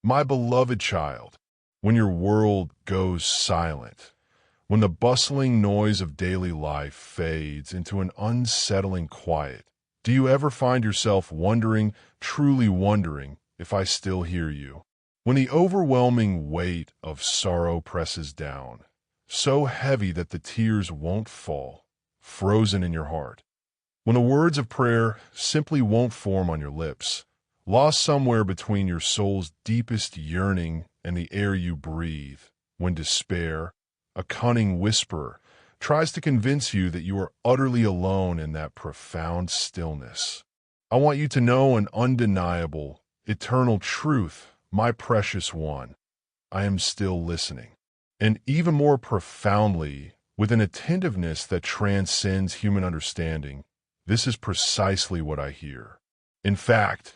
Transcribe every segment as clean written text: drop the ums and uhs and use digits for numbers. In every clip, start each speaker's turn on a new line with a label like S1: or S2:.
S1: My beloved child, when your world goes silent, when the bustling noise of daily life fades into an unsettling quiet, do you ever find yourself wondering, truly wondering, if I still hear you? When the overwhelming weight of sorrow presses down, so heavy that the tears won't fall, frozen in your heart. When the words of prayer simply won't form on your lips, lost somewhere between your soul's deepest yearning and the air you breathe, when despair, a cunning whisperer, tries to convince you that you are utterly alone in that profound stillness. I want you to know an undeniable, eternal truth, my precious one. I am still listening. And even more profoundly, with an attentiveness that transcends human understanding, this is precisely what I hear. In fact,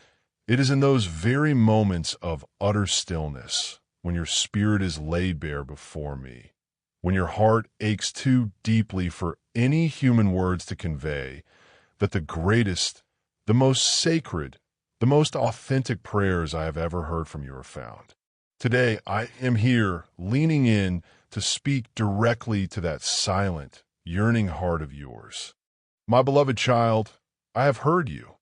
S1: it is in those very moments of utter stillness, when your spirit is laid bare before me, when your heart aches too deeply for any human words to convey, that the greatest, the most sacred, the most authentic prayers I have ever heard from you are found. Today, I am here, leaning in to speak directly to that silent, yearning heart of yours. My beloved child, I have heard you,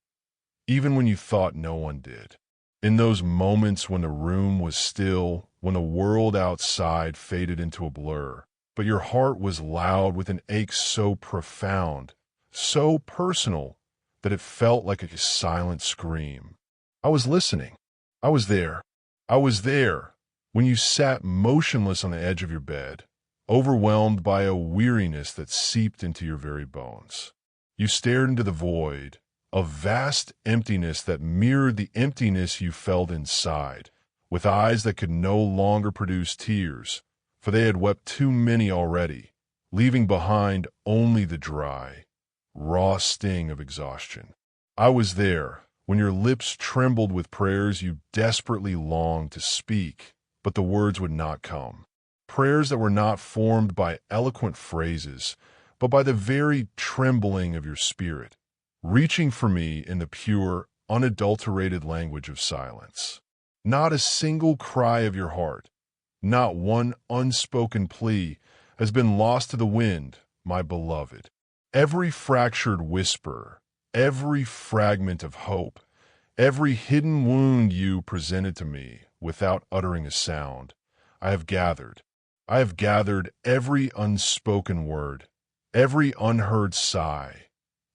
S1: even when you thought no one did. In those moments when the room was still, when the world outside faded into a blur, but your heart was loud with an ache so profound, so personal, that it felt like a silent scream. I was listening. I was there. I was there when you sat motionless on the edge of your bed, overwhelmed by a weariness that seeped into your very bones. You stared into the void, a vast emptiness that mirrored the emptiness you felt inside, with eyes that could no longer produce tears, for they had wept too many already, leaving behind only the dry, raw sting of exhaustion. I was there when your lips trembled with prayers you desperately longed to speak, but the words would not come. Prayers that were not formed by eloquent phrases, but by the very trembling of your spirit, reaching for me in the pure, unadulterated language of silence. Not a single cry of your heart, not one unspoken plea has been lost to the wind, my beloved. Every fractured whisper, every fragment of hope, every hidden wound you presented to me without uttering a sound, I have gathered. I have gathered every unspoken word, every unheard sigh,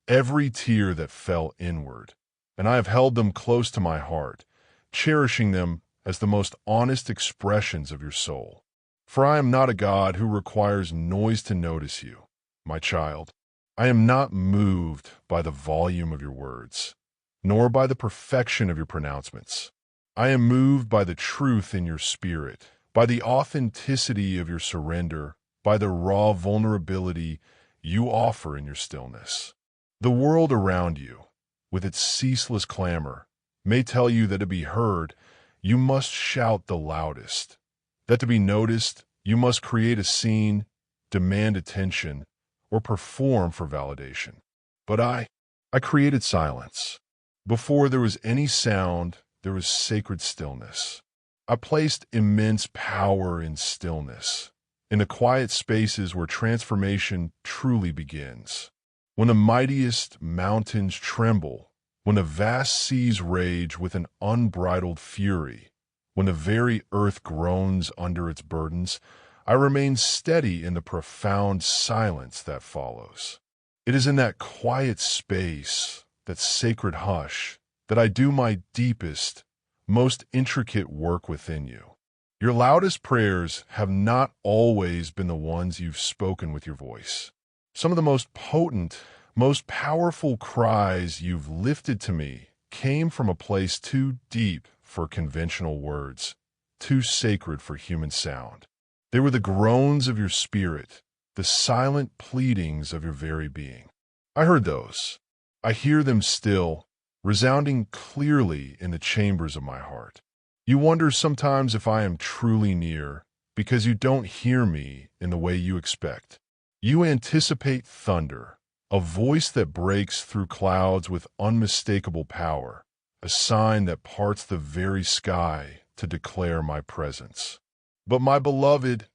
S1: every tear that fell inward, and I have held them close to my heart, cherishing them as the most honest expressions of your soul. For I am not a God who requires noise to notice you, my child. I am not moved by the volume of your words, nor by the perfection of your pronouncements. I am moved by the truth in your spirit, by the authenticity of your surrender, by the raw vulnerability you offer in your stillness. The world around you, with its ceaseless clamor, may tell you that to be heard, you must shout the loudest, that to be noticed, you must create a scene, demand attention, or perform for validation. But I created silence. Before there was any sound, there was sacred stillness. I placed immense power in stillness, in the quiet spaces where transformation truly begins. When the mightiest mountains tremble, when the vast seas rage with an unbridled fury, when the very earth groans under its burdens, I remain steady in the profound silence that follows. It is in that quiet space, that sacred hush, that I do my deepest, most intricate work within you. Your loudest prayers have not always been the ones you've spoken with your voice. Some of the most potent, most powerful cries you've lifted to me came from a place too deep for conventional words, too sacred for human sound. They were the groans of your spirit, the silent pleadings of your very being. I heard those. I hear them still, resounding clearly in the chambers of my heart. You wonder sometimes if I am truly near, because you don't hear me in the way you expect. You anticipate thunder, a voice that breaks through clouds with unmistakable power, a sign that parts the very sky to declare my presence. But my beloved,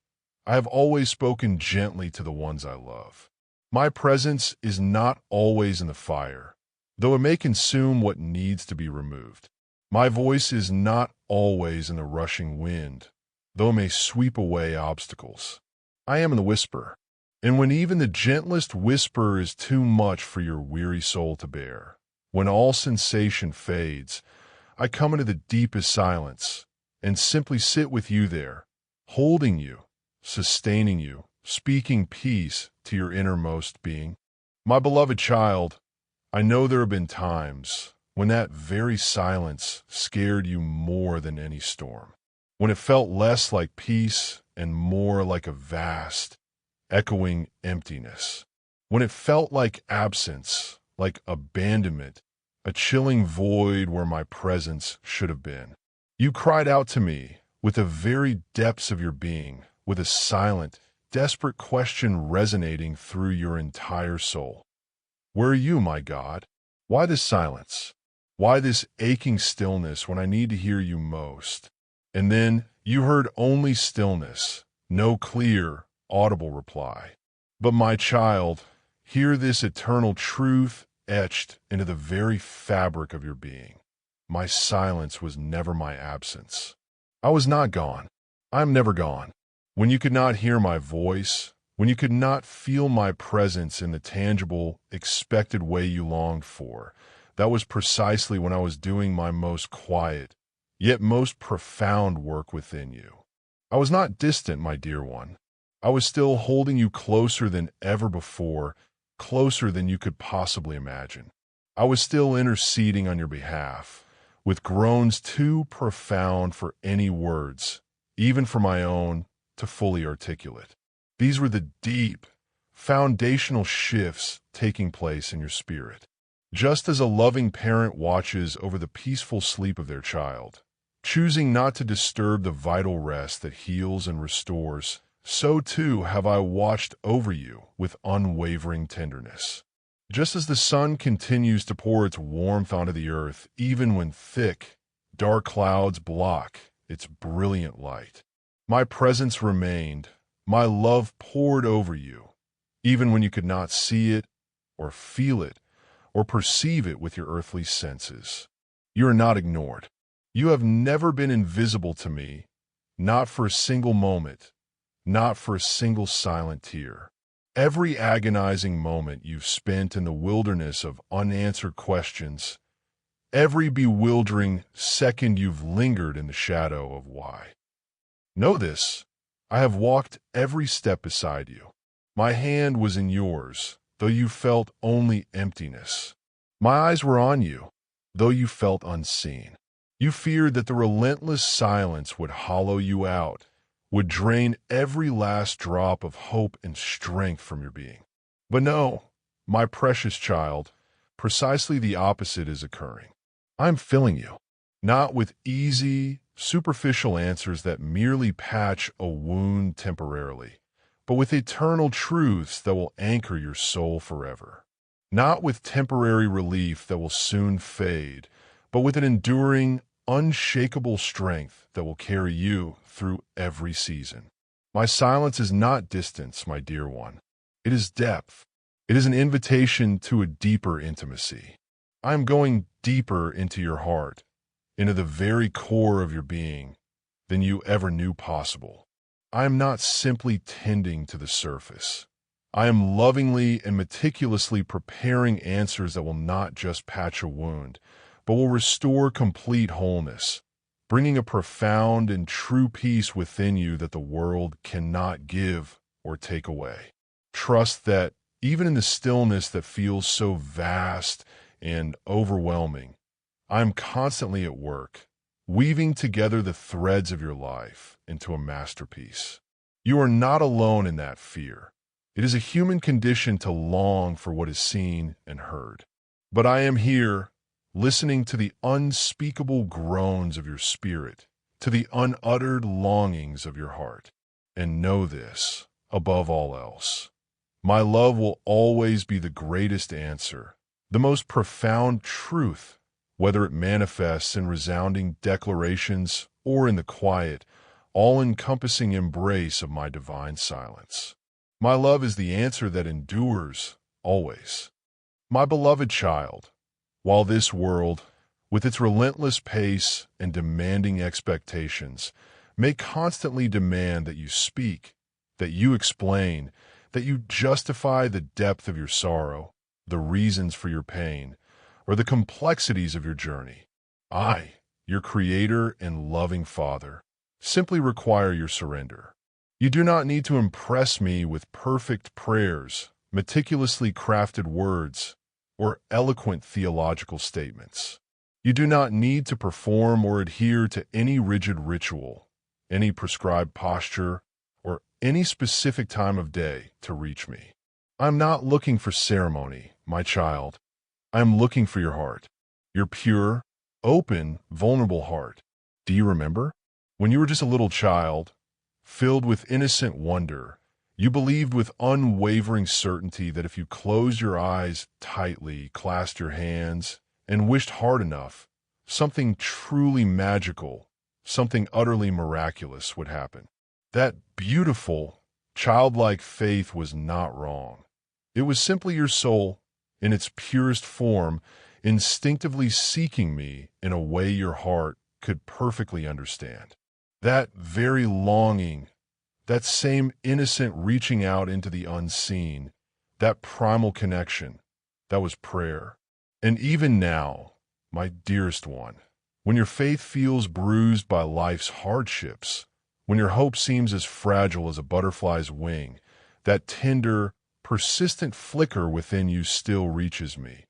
S1: I have always spoken gently to the ones I love. My presence is not always in the fire, though it may consume what needs to be removed. My voice is not always in the rushing wind, though it may sweep away obstacles. I am in the whisper, and when even the gentlest whisper is too much for your weary soul to bear, when all sensation fades, I come into the deepest silence and simply sit with you there, holding you, sustaining you, speaking peace to your innermost being. My beloved child, I know there have been times when that very silence scared you more than any storm, when it felt less like peace and more like a vast, echoing emptiness, when it felt like absence, like abandonment, a chilling void where my presence should have been. You cried out to me with the very depths of your being, with a silent, desperate question resonating through your entire soul. Where are you, my God? Why this silence? Why this aching stillness when I need to hear you most? And then you heard only stillness, no clear, audible reply. But my child, hear this eternal truth etched into the very fabric of your being. My silence was never my absence. I was not gone. I am never gone. When you could not hear my voice, when you could not feel my presence in the tangible, expected way you longed for, that was precisely when I was doing my most quiet, yet most profound work within you. I was not distant, my dear one. I was still holding you closer than ever before, closer than you could possibly imagine. I was still interceding on your behalf, with groans too profound for any words, even for my own, to fully articulate. These were the deep, foundational shifts taking place in your spirit. Just as a loving parent watches over the peaceful sleep of their child, choosing not to disturb the vital rest that heals and restores, so too have I watched over you with unwavering tenderness. Just as the sun continues to pour its warmth onto the earth, even when thick, dark clouds block its brilliant light, my presence remained, my love poured over you, even when you could not see it, or feel it, or perceive it with your earthly senses. You are not ignored. You have never been invisible to me, not for a single moment, not for a single silent tear. Every agonizing moment you've spent in the wilderness of unanswered questions, every bewildering second you've lingered in the shadow of why. Know this, I have walked every step beside you. My hand was in yours, though you felt only emptiness. My eyes were on you, though you felt unseen. You feared that the relentless silence would hollow you out, would drain every last drop of hope and strength from your being. But no, my precious child, precisely the opposite is occurring. I'm filling you, not with easy, superficial answers that merely patch a wound temporarily, but with eternal truths that will anchor your soul forever. Not with temporary relief that will soon fade, but with an enduring, unshakable strength that will carry you through every season. My silence is not distance, my dear one. It is depth. It is an invitation to a deeper intimacy. I am going deeper into your heart, into the very core of your being, than you ever knew possible. I am not simply tending to the surface. I am lovingly and meticulously preparing answers that will not just patch a wound, but will restore complete wholeness, bringing a profound and true peace within you that the world cannot give or take away. Trust that even in the stillness that feels so vast and overwhelming, I am constantly at work, weaving together the threads of your life into a masterpiece. You are not alone in that fear. It is a human condition to long for what is seen and heard. But I am here, listening to the unspeakable groans of your spirit, to the unuttered longings of your heart. And know this, above all else, my love will always be the greatest answer, the most profound truth, whether it manifests in resounding declarations or in the quiet, all-encompassing embrace of my divine silence. My love is the answer that endures always. My beloved child, while this world, with its relentless pace and demanding expectations, may constantly demand that you speak, that you explain, that you justify the depth of your sorrow, the reasons for your pain, or the complexities of your journey, I, your creator and loving Father, simply require your surrender. You do not need to impress me with perfect prayers, meticulously crafted words, or eloquent theological statements. You do not need to perform or adhere to any rigid ritual, any prescribed posture, or any specific time of day to reach me. I'm not looking for ceremony, my child. I am looking for your heart, your pure, open, vulnerable heart. Do you remember? When you were just a little child, filled with innocent wonder, you believed with unwavering certainty that if you closed your eyes tightly, clasped your hands, and wished hard enough, something truly magical, something utterly miraculous would happen. That beautiful, childlike faith was not wrong. It was simply your soul, in its purest form, instinctively seeking me in a way your heart could perfectly understand. That very longing, that same innocent reaching out into the unseen, that primal connection, that was prayer. And even now, my dearest one, when your faith feels bruised by life's hardships, when your hope seems as fragile as a butterfly's wing, that tender, persistent flicker within you still reaches me,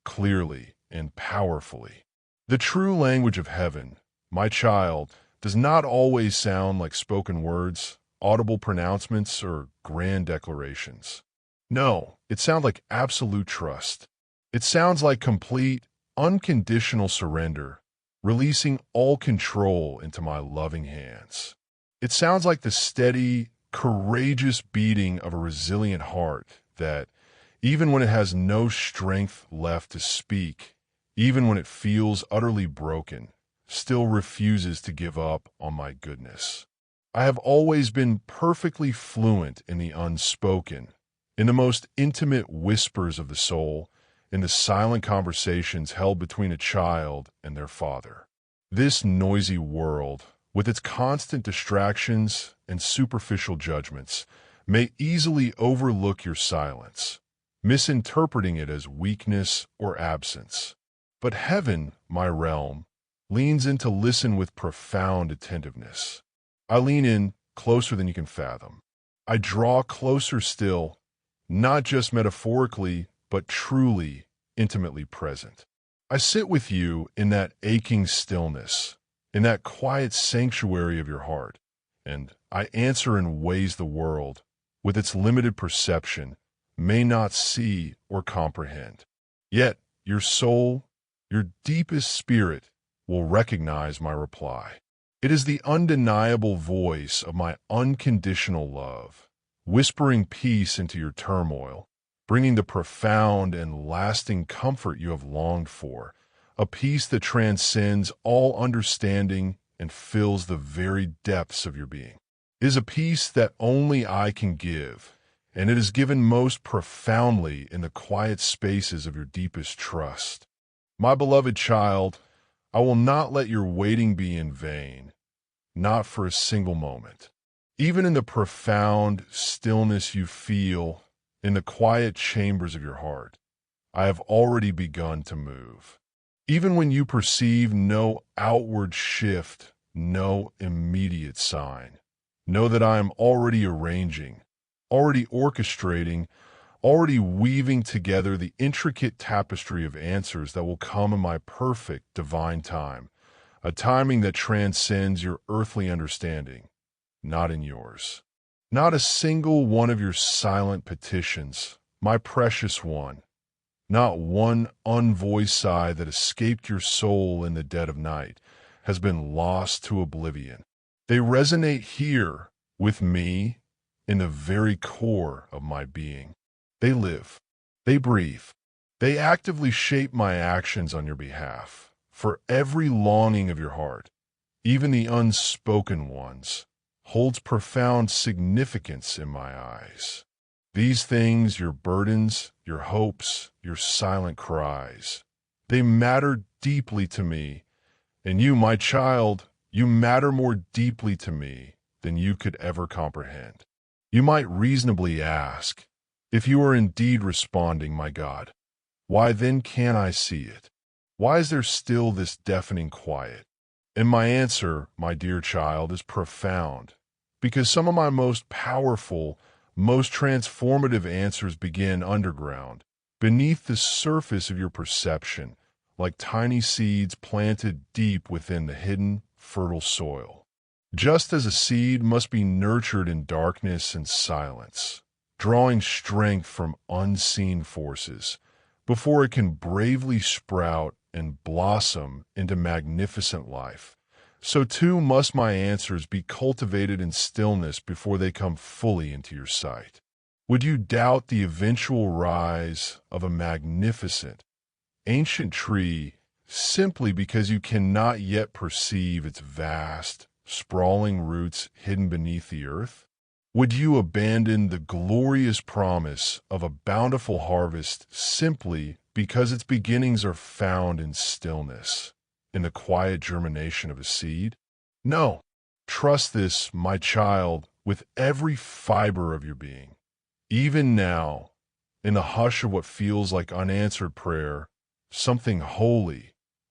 S1: clearly and powerfully. The true language of heaven, my child, does not always sound like spoken words, audible pronouncements, or grand declarations. No, it sounds like absolute trust. It sounds like complete, unconditional surrender, releasing all control into my loving hands. It sounds like the steady, courageous beating of a resilient heart that, even when it has no strength left to speak, even when it feels utterly broken, still refuses to give up on my goodness. I have always been perfectly fluent in the unspoken, in the most intimate whispers of the soul, in the silent conversations held between a child and their father. This noisy world, with its constant distractions and superficial judgments, may easily overlook your silence, misinterpreting it as weakness or absence. But heaven, my realm, leans in to listen with profound attentiveness. I lean in closer than you can fathom. I draw closer still, not just metaphorically, but truly, intimately present. I sit with you in that aching stillness, in that quiet sanctuary of your heart, and I answer in ways the world, with its limited perception, may not see or comprehend. Yet your soul, your deepest spirit, will recognize my reply. It is the undeniable voice of my unconditional love, whispering peace into your turmoil, bringing the profound and lasting comfort you have longed for, a peace that transcends all understanding and fills the very depths of your being. It is a peace that only I can give, and it is given most profoundly in the quiet spaces of your deepest trust. My beloved child, I will not let your waiting be in vain, not for a single moment. Even in the profound stillness you feel, in the quiet chambers of your heart, I have already begun to move. Even when you perceive no outward shift, no immediate sign, know that I am already arranging, already orchestrating, already weaving together the intricate tapestry of answers that will come in my perfect divine time, a timing that transcends your earthly understanding, not in yours. Not a single one of your silent petitions, my precious one, not one unvoiced sigh that escaped your soul in the dead of night, has been lost to oblivion. They resonate here with me in the very core of my being. They live, they breathe, they actively shape my actions on your behalf. For every longing of your heart, even the unspoken ones, holds profound significance in my eyes. These things, your burdens, your hopes, your silent cries, they matter deeply to me, and you, my child, you matter more deeply to me than you could ever comprehend. You might reasonably ask, if you are indeed responding, my God, why then can't I see it? Why is there still this deafening quiet? And my answer, my dear child, is profound, because some of my most powerful, most transformative answers begin underground, beneath the surface of your perception, like tiny seeds planted deep within the hidden, fertile soil. Just as a seed must be nurtured in darkness and silence, drawing strength from unseen forces, before it can bravely sprout and blossom into magnificent life, so too must my answers be cultivated in stillness before they come fully into your sight. Would you doubt the eventual rise of a magnificent, ancient tree simply because you cannot yet perceive its vast, sprawling roots hidden beneath the earth? Would you abandon the glorious promise of a bountiful harvest simply because its beginnings are found in stillness, in the quiet germination of a seed? No. Trust this, my child, with every fiber of your being. Even now, in the hush of what feels like unanswered prayer, something holy,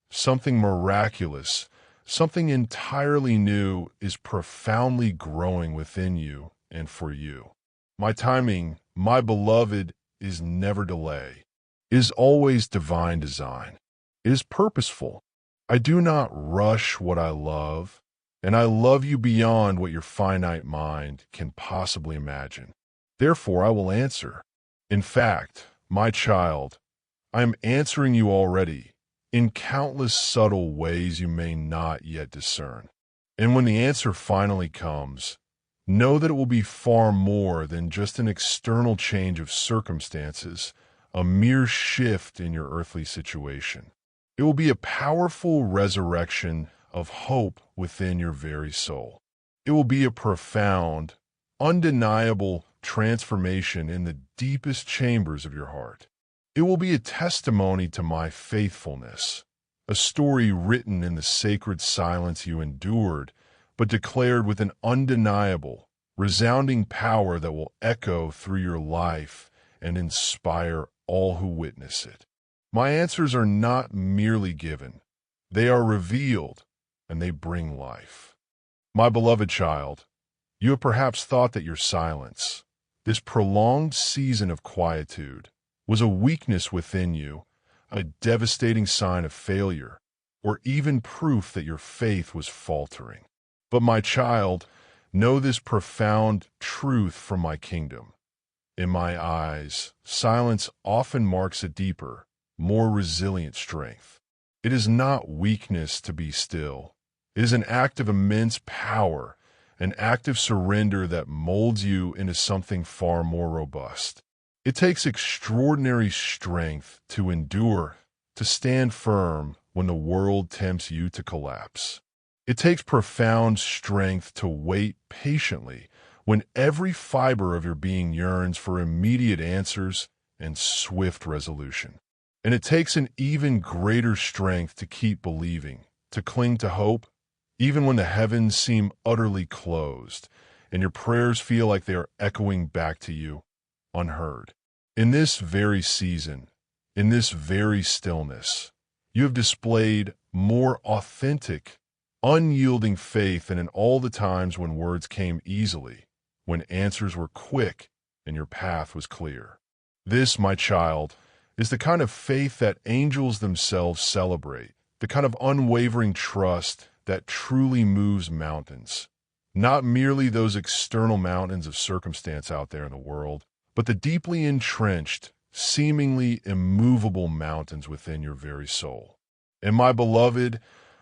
S1: something miraculous, something entirely new is profoundly growing within you and for you. My timing, my beloved, is never delay. It is always divine design. It is purposeful. I do not rush what I love, and I love you beyond what your finite mind can possibly imagine. Therefore, I will answer. In fact, my child, I am answering you already in countless subtle ways you may not yet discern. And when the answer finally comes, know that it will be far more than just an external change of circumstances, a mere shift in your earthly situation. It will be a powerful resurrection of hope within your very soul. It will be a profound, undeniable transformation in the deepest chambers of your heart. It will be a testimony to my faithfulness, a story written in the sacred silence you endured, but declared with an undeniable, resounding power that will echo through your life and inspire all who witness it. My answers are not merely given. They are revealed, and they bring life. My beloved child, you have perhaps thought that your silence, this prolonged season of quietude, was a weakness within you, a devastating sign of failure, or even proof that your faith was faltering. But my child, know this profound truth from my kingdom. In my eyes, silence often marks a deeper, more resilient strength. It is not weakness to be still. It is an act of immense power, an act of surrender that molds you into something far more robust. It takes extraordinary strength to endure, to stand firm when the world tempts you to collapse. It takes profound strength to wait patiently when every fiber of your being yearns for immediate answers and swift resolution. And it takes an even greater strength to keep believing, to cling to hope, even when the heavens seem utterly closed and your prayers feel like they are echoing back to you, unheard. In this very season, in this very stillness, you have displayed more authentic, unyielding faith than in all the times when words came easily, when answers were quick and your path was clear. This, my child, is the kind of faith that angels themselves celebrate, the kind of unwavering trust that truly moves mountains. Not merely those external mountains of circumstance out there in the world, but the deeply entrenched, seemingly immovable mountains within your very soul. And my beloved,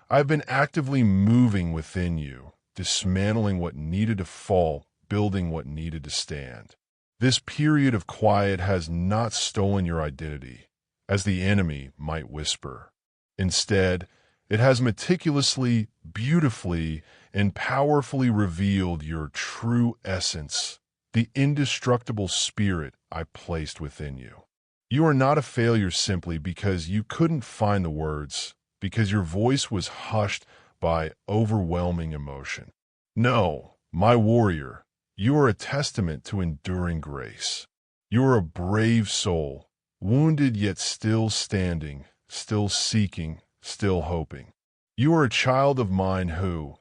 S1: I've been actively moving within you, dismantling what needed to fall, building what needed to stand. This period of quiet has not stolen your identity, as the enemy might whisper. Instead, It has meticulously, beautifully, and powerfully revealed your true essence, the indestructible spirit I placed within you. You are not a failure simply because you couldn't find the words, because your voice was hushed by overwhelming emotion. No, my warrior, you are a testament to enduring grace. You are a brave soul, wounded yet still standing, still seeking, still hoping. You are a child of mine who,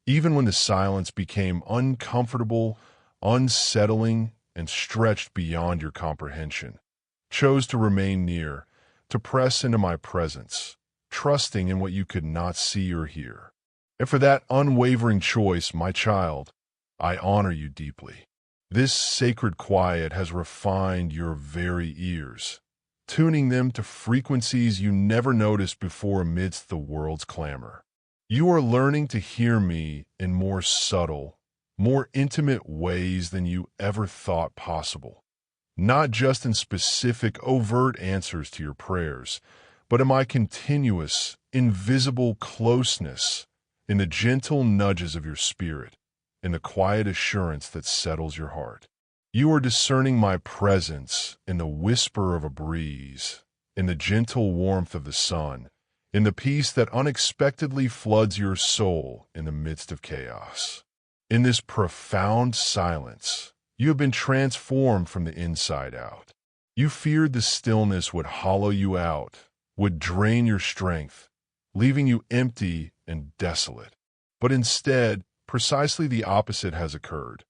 S1: even when the silence became uncomfortable, unsettling, and stretched beyond your comprehension, chose to remain near, to press into my presence, trusting in what you could not see or hear. And for that unwavering choice, my child, I honor you deeply. This sacred quiet has refined your very ears, tuning them to frequencies you never noticed before amidst the world's clamor. You are learning to hear me in more subtle, more intimate ways than you ever thought possible. Not just in specific, overt answers to your prayers, but in my continuous, invisible closeness, in the gentle nudges of your spirit, in the quiet assurance that settles your heart. You are discerning my presence in the whisper of a breeze, in the gentle warmth of the sun, in the peace that unexpectedly floods your soul in the midst of chaos. In this profound silence, you have been transformed from the inside out. You feared the stillness would hollow you out, would drain your strength, leaving you empty and desolate. But instead, precisely the opposite has occurred.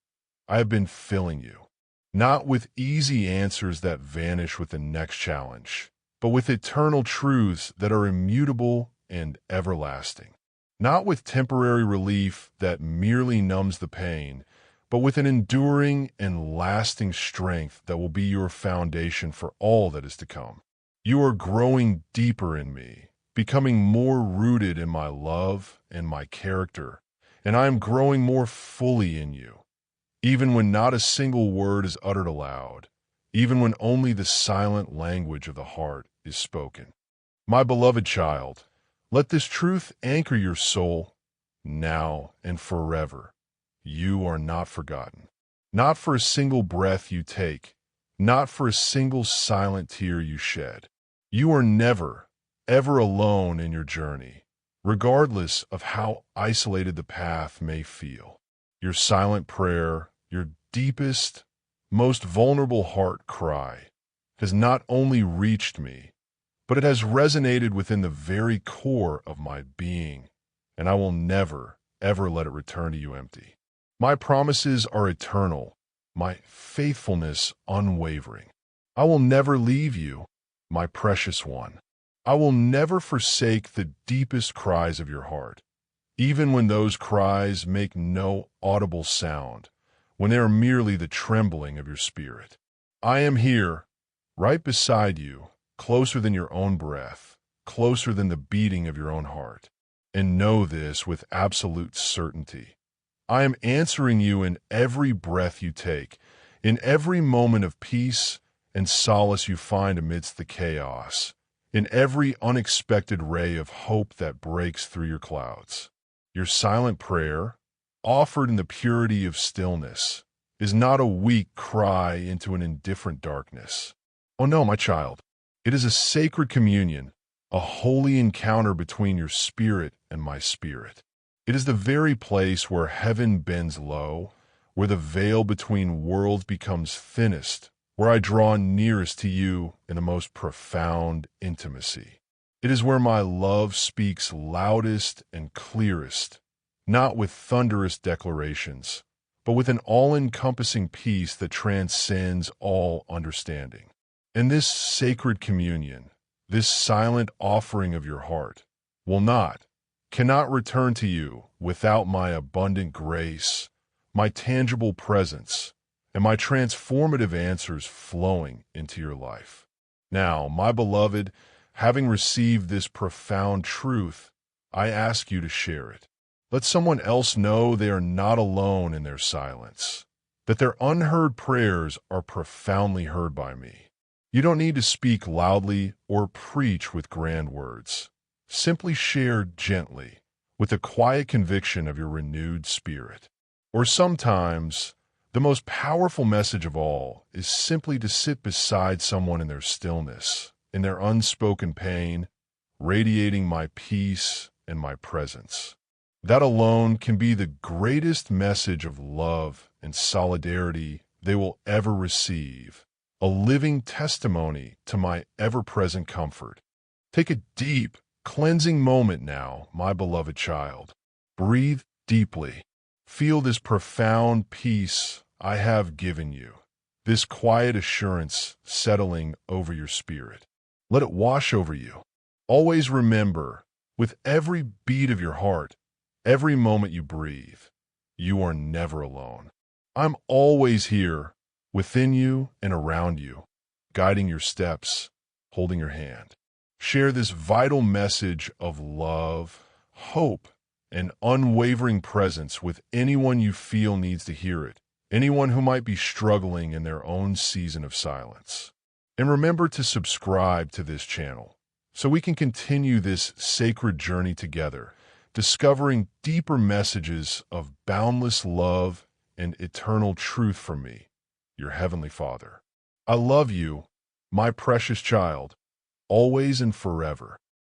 S1: I have been filling you, not with easy answers that vanish with the next challenge, but with eternal truths that are immutable and everlasting. Not with temporary relief that merely numbs the pain, but with an enduring and lasting strength that will be your foundation for all that is to come. You are growing deeper in me, becoming more rooted in my love and my character, and I am growing more fully in you, even when not a single word is uttered aloud, even when only the silent language of the heart is spoken. My beloved child, let this truth anchor your soul now and forever. You are not forgotten. Not for a single breath you take, not for a single silent tear you shed. You are never, ever alone in your journey, regardless of how isolated the path may feel. Your silent prayer, your deepest, most vulnerable heart cry, has not only reached me, but it has resonated within the very core of my being, and I will never, ever let it return to you empty. My promises are eternal, my faithfulness unwavering. I will never leave you, my precious one. I will never forsake the deepest cries of your heart, even when those cries make no audible sound, when they are merely the trembling of your spirit. I am here, right beside you, closer than your own breath, closer than the beating of your own heart. And know this with absolute certainty. I am answering you in every breath you take, in every moment of peace and solace you find amidst the chaos, in every unexpected ray of hope that breaks through your clouds. Your silent prayer, offered in the purity of stillness, is not a weak cry into an indifferent darkness. Oh no, my child, it is a sacred communion, a holy encounter between your spirit and my spirit. It is the very place where heaven bends low, where the veil between worlds becomes thinnest, where I draw nearest to you in the most profound intimacy. It is where my love speaks loudest and clearest, not with thunderous declarations, but with an all-encompassing peace that transcends all understanding. And this sacred communion, this silent offering of your heart, cannot return to you without my abundant grace, my tangible presence, and my transformative answers flowing into your life. Now, my beloved, having received this profound truth, I ask you to share it. Let someone else know they are not alone in their silence, that their unheard prayers are profoundly heard by me. You don't need to speak loudly or preach with grand words. Simply share gently, with the quiet conviction of your renewed spirit. Or sometimes, the most powerful message of all is simply to sit beside someone in their stillness, in their unspoken pain, radiating my peace and my presence. That alone can be the greatest message of love and solidarity they will ever receive, a living testimony to my ever-present comfort. Take a deep, cleansing moment now, my beloved child. Breathe deeply. Feel this profound peace I have given you, this quiet assurance settling over your spirit. Let it wash over you. Always remember, with every beat of your heart, every moment you breathe, you are never alone. I'm always here, within you and around you, guiding your steps, holding your hand. Share this vital message of love, hope, and unwavering presence with anyone you feel needs to hear it, anyone who might be struggling in their own season of silence. And remember to subscribe to this channel so we can continue this sacred journey together, discovering deeper messages of boundless love and eternal truth from me, your Heavenly Father. I love you, my precious child, always and forever.